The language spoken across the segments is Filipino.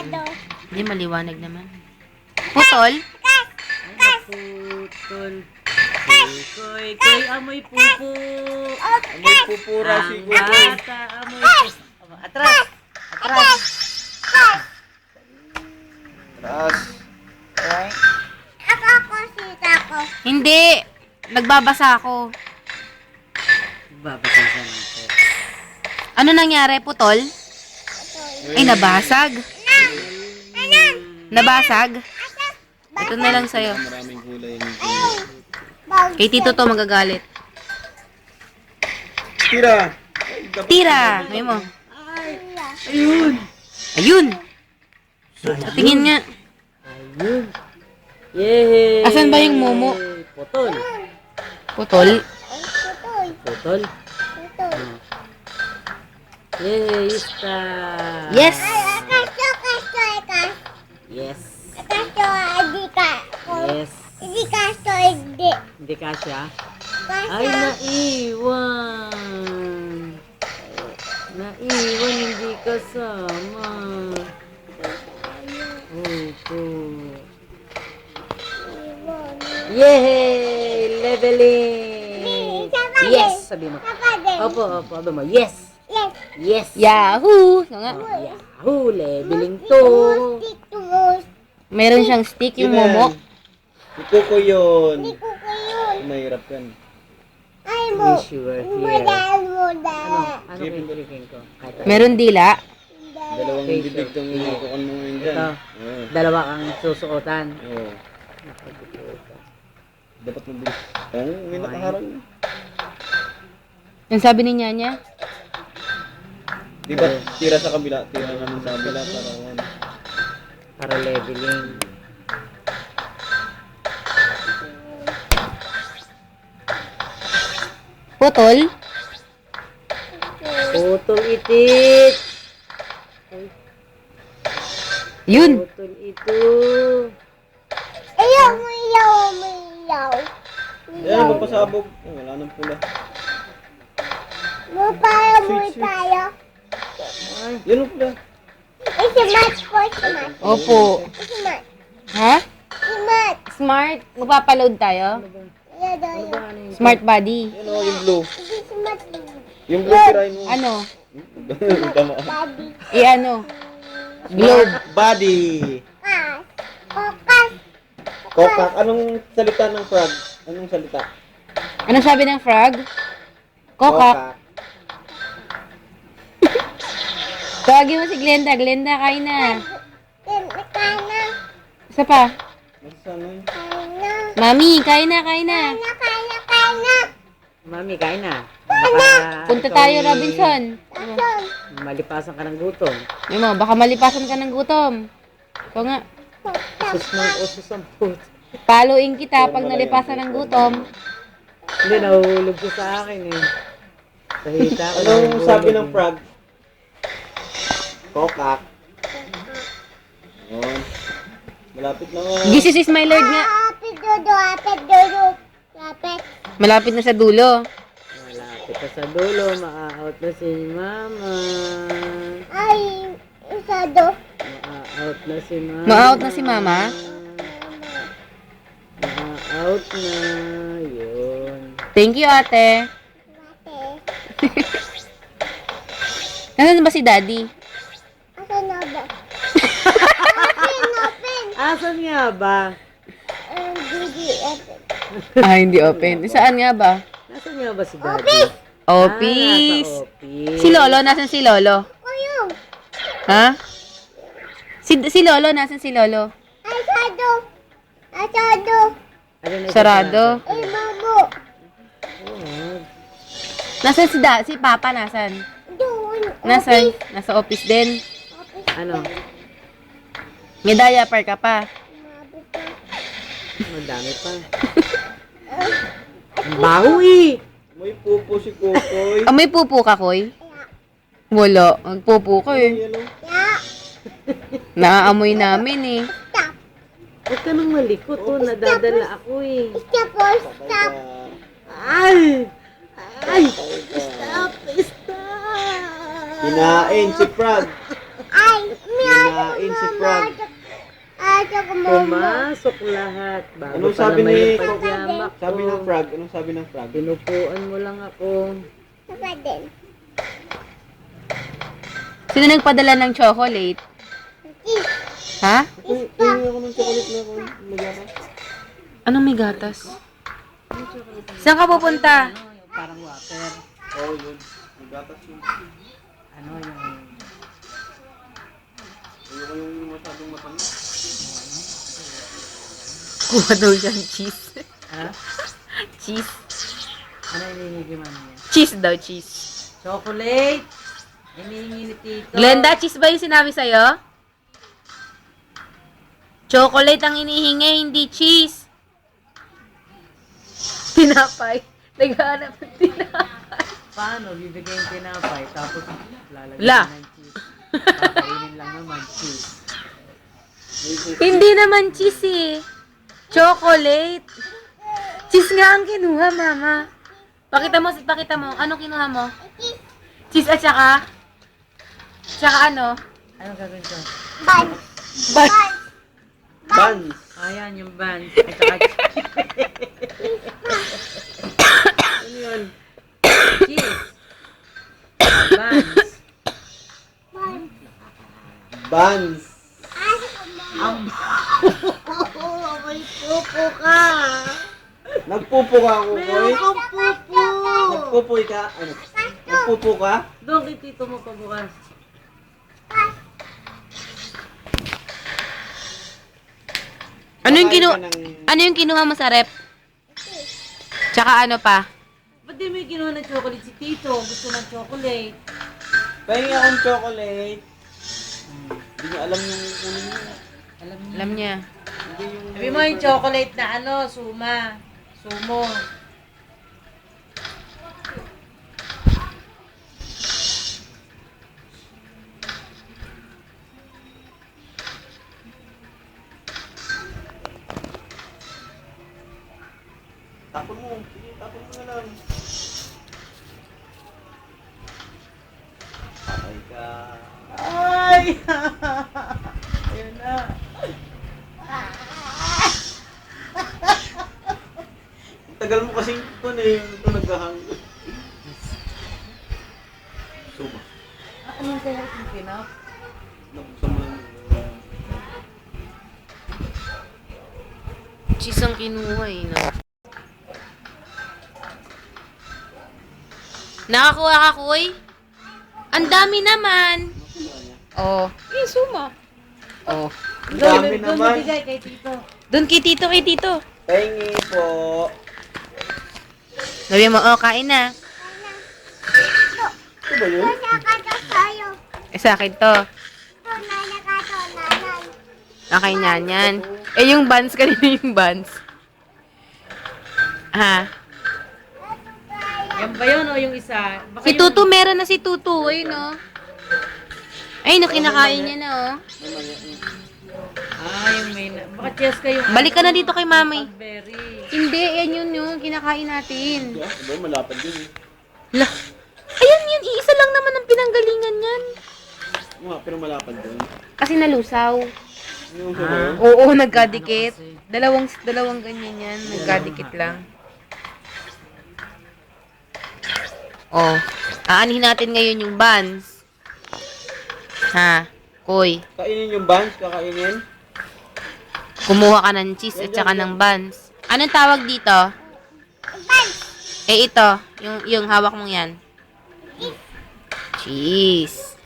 Hindi, maliwanag naman. Putol? Putol. Koy, amoy pupo. Amoy pupura si Ang Kukoy. bata, amoy pupo. Atras. Atras. Taas. Hindi. Nagbabasa ako. Babatasan ako. Ano nangyari, putol? Ay, nabasag. Nabasag? Ito na lang sa'yo. Maraming kulay yung Kay Tito to magagalit. tira. Tira! May mo. Ayun. Ayun! Tingin nga. Ayun. Yehey. Asan ba yung momo? Putol. Putol? Putol. Yehey, ista. Yes! Yes. Yes. Hindi kaso hindi. Hindi kasya. Kaso, Ay, naiwan. Naiwan, hindi kasama. Opo. Yehey! Leveling! Yes! Sabi mo. Opo, sabi mo. Yes! Yes. Yes! Yahoo! So nga. Yahoo! Leveling to! Titus. Meron siyang stick yung momo. Si Kukoy yun. Hindi ko kayo. Mahirap yan. Ay mo. Wish you were here. Muda. Ano kinikilikin ko? Kahit ano. Meron dila. Dalawang bibig tong inutukan mo ngayon dyan. Ito. Oo. Dalawa kang susuotan. Oo. Dapat mabilis. Oo, may nakaharang. Ang sabi ni Nyanya? Di ba tira sa kabila? Tira naman sa kabila para Para leveling. Putol? Putol itit! Yun! Putol ito! Ayaw. Yan, magpasabog. Wala nang pula. Mo para mo tayo. Ay, Yan ang pula. Isimat po, isimat. Opo. Isimat. Ha? Isimat. Smart? Magpapaload tayo? Yan daw ano ba yun. ano yun? Smart body. Yan o, yung blue. Isimat. Yung blue tirahin mo. Ano? Tama. Daddy. Ano? Globe. Body. Kas. Kokas. Kokak. Anong salita ng frog? Anong salita? Ano sabi ng frog? Kokak. Tawagin mo si Glenda. Glenda, kain na. Kana. Isa pa. Nasaan yun? Kana. Mami, kain na, kain na. Kana. Mami, kain na. Baka Punta ikaw tayo, ay Robinson. Malipasan ka ng gutom. May mo, baka malipasan ka ng gutom. Ikaw nga. Sus ng usos ang puto. Paluin kita pag nalipasan ng gutom. Hindi, nahuhulog siya sa akin eh. Sa hita ko. Anong nahuhulog sabi eh. ng frog? Kokak. Yun. Malapit na nga. Jesus is my Lord nga. Apit dodo. Lapit. Malapit na sa dulo. Malapit na sa dulo, ma-out na si mama. Ay, isado. Ma-out na si mama. Ma-out na si mama? Ma-out na. Yun. Thank you, ate. Ate. Nasaan ba si daddy? Asa na ba? Open. Asan nga ba? Didi, open. Ah, hindi open. Saan nga ba? Nasaan nga ba si daddy? Office. Ah, nasa office. Si Lolo, nasan si Lolo? Kuyong. Ha? Si Lolo, nasan si Lolo? Asado. Asado. Ayun, ay, Sarado. Ay, mamo. Oh, Nasan si Papa, nasan? Doon. Nasan? Nasa office din. ano? May diaper ka pa. Madami pa. Ang baho eh. May pupo si Kukoy. May pupo ka, Koy? Wala. Magpupo ka eh. Yellow. Ya. Naaamoy namin eh. Stop. Huwag ka nang malikot oh. Nadadala ako eh. Stop. Stop. Ay! Ay! Stop! Stop! Kinain si frog. Ay, meow. Kumain si Frog. Pumasok lahat. Bago Anong pa sabi naman ni yung pajama ko. Sabi ng Frog, anong sabi ng Frog? Pinupuan mo lang ako. Saka din. Sino nagpadala ng chocolate? Ha? Uy, ako ng chocolate na ako. Magyaka. Anong may gatas? Saan ka pupunta? Ano, yung parang water. Oo, yun. Magatas yun. Ano yung... Ayoko yung masyadong matamis. Kuha daw yan, cheese. Ha? Cheese. Ano hinihingi man niya? Cheese daw, cheese. Chocolate! Hinihingi ni Tito. Glenda, cheese ba yung sinabi sa'yo? Chocolate ang inihingi, hindi cheese. Tinapay. Naghahanap ng tinapay. Paano? Bibigay yung tinapay, tapos lalagyan La. ng cheese. Kakainin lang naman cheese. Hindi naman cheese eh. Chocolate. Cheese nga ang kinuha, mama. Pakita mo. Anong kinuha mo? Cheese at saka? Saka ano? Anong gagawin ko? Ban. Bas. Buns. Ayan, yung buns. At saka Ano yun? cheese. Buns. Buns. May pupo ka. Nagpupo ka, Kukoy? Meron kang pupo. Nagpupoy ka? Ano? Nagpupo ka? Doon kay Tito mo pabukas. Ano yung kinuha mo sa rep? Tsaka ano pa? Ba't di mo yung kinuha ng chocolate si Tito? Gusto ng chocolate. Pahingi akong chocolate. Hindi niya alam yung ulo niya. Alam niya. Hindi yung... Sabi mo yung chocolate na ano, suma. Sumo. Tapon mo. Sige, tapon mo na lang. Patay ka. Ay! Ayun na. Ang tagal mo kasing ito na ito naghahang. Suma. Anong kaya yung pinap? Nabuksan mo lang. Cheese ang kinuha eh, no? Nakakuha ka, Kuy? Ang dami naman. Oh. Eh, suma. Oh. Ang dami Doon naman. mabigay kay Tito. Doon kay Tito. Pahingi po. Sabi mo, oh, kain na. Ito ba yun? Nakato sa'yo. Eh, sa akin to. Ito na nakato nanay. Okay na, yan. Eh, yung buns, kanina yung buns. Ha? Yan ba yun o yung isa? Baka Si Tutu, meron na si Tutu. Ayun, no? Ay, no, kinakain niya na, oh. yung may na... Baka chess kayo. Balik ka na dito kay mami. Berry. Hindi, yan yun yung kinakain natin. Yeah, diba? Malapad yun eh. La. Ayan yun, iisa lang naman ang pinanggalingan yan. Nga, pero malapad yun. Kasi nalusaw. Yung uso ba yun? Oo, nagkadikit. Dalawang ganyan yan, nagkadikit lang. Oh, aanhin natin ngayon yung buns. Ha, Koy. Kainin yung buns, kakainin. Kumuha ka ng cheese at saka ng buns. Anong tawag dito? Eh, ito. Yung hawak mong yan. Cheese.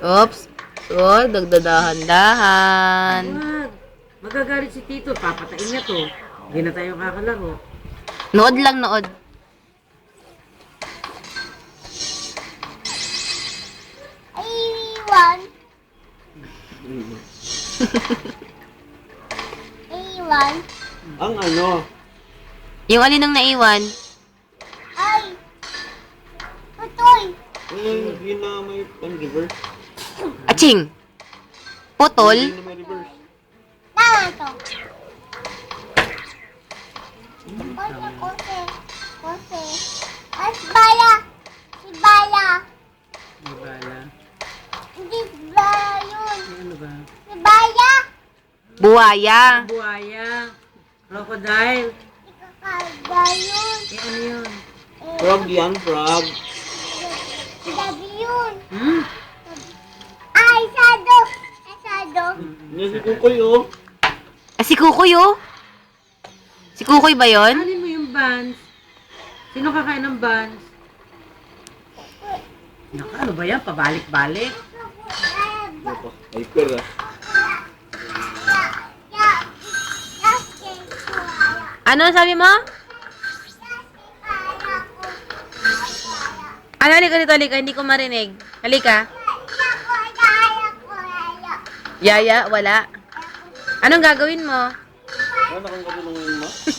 Oops. So, dagdadahan-dahan. Wag. Magagalit si Tito. Papatain niya to. Hindi na tayo kakalaro. Nood lang, nood. Iwan. Iwan. Ang ano? Yung alin ang naiwan? Ay. Putoy. Yun na may reverse. Aching. Putol. Yun na may reverse. Tama to. Kose. Kose. At bala. Si bala. May bala. Hindi si bala yun. Ano ba? Si bala. Buhaya. Buhaya. Crocodile. Si kakada yun. Ano yun? Frog yan, frog. Gabi yun. Hmm? Ay, sado. Ay, sado. Hindi si Kukoy, oh. Si Kukoy, oh. Si Kukoy ba yon? Alin mo yung buns? Sino kakain ng buns? Naka, ano ba yan? Pabalik-balik? Hyper, ah. Ano sabi mo? Ano, halika. Hindi ko marinig. Halika. Yaya, wala. Anong gagawin mo? Ano kang katulungan mo?